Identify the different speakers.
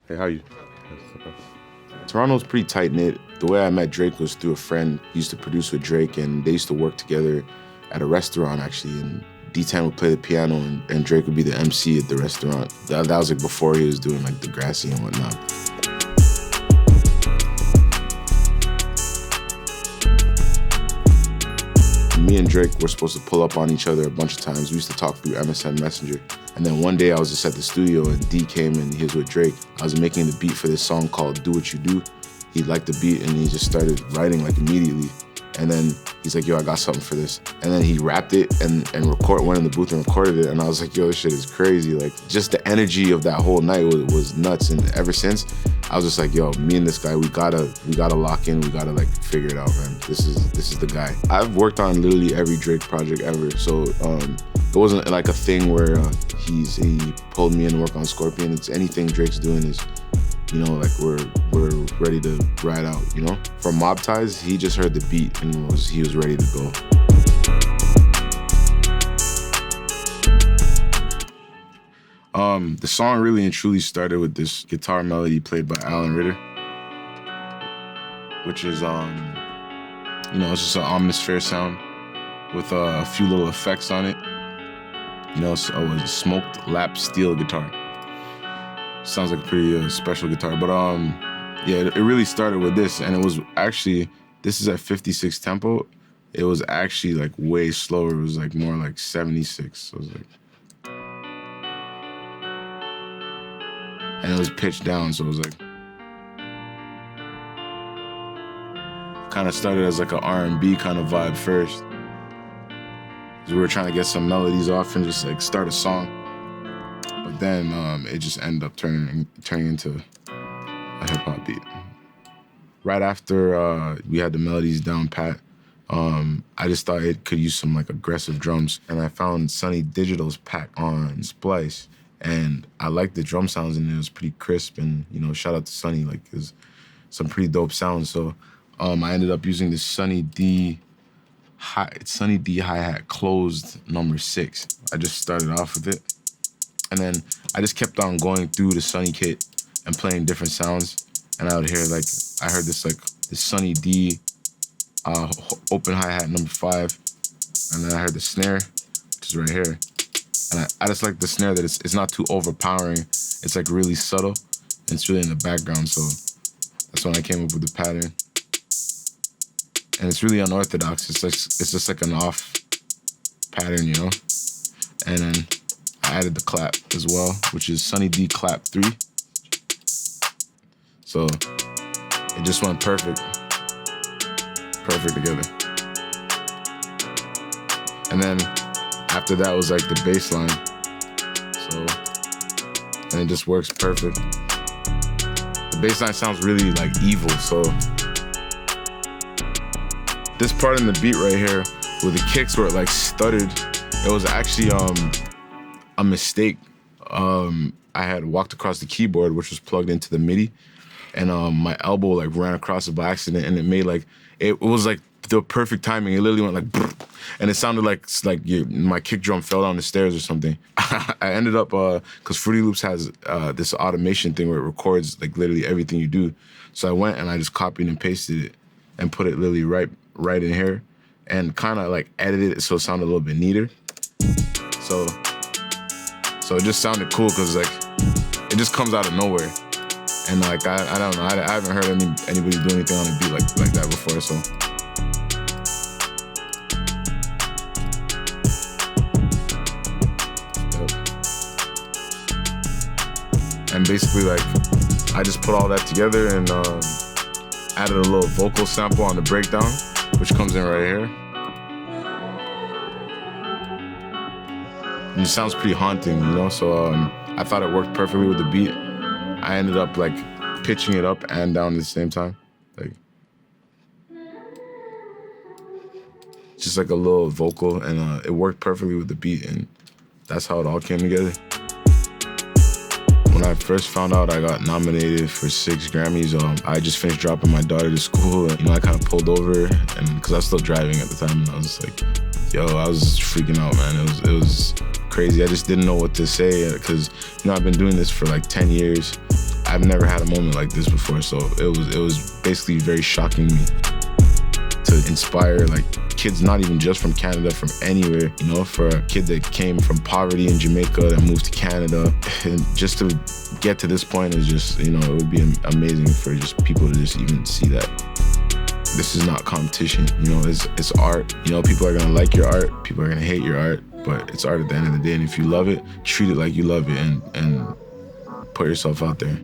Speaker 1: Hey, how you? Toronto's pretty tight-knit. The way I met Drake was through a friend. He used to produce with Drake, and they used to work together at a restaurant, actually. And D10 would play the piano, and Drake would be the MC at the restaurant. That was like before he was doing like Degrassi and whatnot. Me and Drake were supposed to pull up on each other a bunch of times. We used to talk through MSN Messenger. And then one day I was just at the studio and D came and he was with Drake. I was making the beat for this song called Do What You Do. He liked the beat and he just started writing like immediately. And then he's like, yo, I got something for this. And then he rapped it and went in the booth and recorded it. And I was like, yo, this shit is crazy. Like, just the energy of that whole night was nuts. And ever since, I was just like, yo, me and this guy, we gotta lock in. We gotta like figure it out, man. This is the guy. I've worked on literally every Drake project ever. So it wasn't like a thing where he pulled me in to work on Scorpion. It's anything Drake's doing is, you know, like we're ready to ride out, you know? From Mob Ties, he just heard the beat and he was ready to go. The song really and truly started with this guitar melody played by Ritter, which is, you know, it's just an Omnisphere sound with a few little effects on it. You know, it's a smoked lap steel guitar. Sounds like a pretty special guitar, but yeah, it really started with this, and it was actually, this is at 56 tempo. It was actually like way slower. It was like more like 76. So it was like, and it was pitched down, so it was like, kind of started as like an R&B kind of vibe first. We were trying to get some melodies off and just like start a song. But then it just ended up turning into a hip-hop beat. Right after we had the melodies down pat, I just thought it could use some like aggressive drums. And I found Sonny Digital's pack on Splice. And I liked the drum sounds and it was pretty crisp. And, you know, shout out to Sonny, like there's some pretty dope sounds. So I ended up using the Sonny D hi-hat closed number 6. I just started off with it. And then I just kept on going through the Sonny kit and playing different sounds. And I would hear like, I heard this like this Sonny D open hi-hat number 5. And then I heard the snare, which is right here. And I just like the snare that it's not too overpowering. It's like really subtle and it's really in the background. So that's when I came up with the pattern. And it's really unorthodox. It's just like an off pattern, you know? And then I added the clap as well, which is Sonny D clap 3. So it just went perfect together. And then after that was like the bass line. So, and it just works perfect. The bass line sounds really like evil, so. This part in the beat right here, where the kicks were like stuttered, it was actually a mistake. I had walked across the keyboard, which was plugged into the MIDI, and my elbow like ran across it by accident, and it made like, it was like the perfect timing. It literally went like, brrr, and it sounded like my kick drum fell down the stairs or something. I ended up, because Fruity Loops has this automation thing where it records like literally everything you do. So I went and I just copied and pasted it and put it literally right in here and kind of like edited it so it sounded a little bit neater. So it just sounded cool because like it just comes out of nowhere. And like I don't know, I haven't heard anybody do anything on a beat like that before, so. Yep. And basically like I just put all that together and added a little vocal sample on the breakdown, which comes in right here. And it sounds pretty haunting, you know? So I thought it worked perfectly with the beat. I ended up like pitching it up and down at the same time. Like, just like a little vocal, and it worked perfectly with the beat, and that's how it all came together. When I first found out I got nominated for 6 Grammys, I just finished dropping my daughter to school. And, you know, I kind of pulled over, and because I was still driving at the time, and I was like, yo, I was freaking out, man. It was crazy. I just didn't know what to say because, you know, I've been doing this for like 10 years. I've never had a moment like this before, so it was basically very shocking to me to inspire like kids, not even just from Canada, from anywhere, you know, for a kid that came from poverty in Jamaica that moved to Canada, and just to get to this point is just, you know, it would be amazing for just people to just even see that this is not competition, you know, it's art. You know, people are gonna like your art, people are gonna hate your art, but it's art at the end of the day, and if you love it, treat it like you love it and put yourself out there.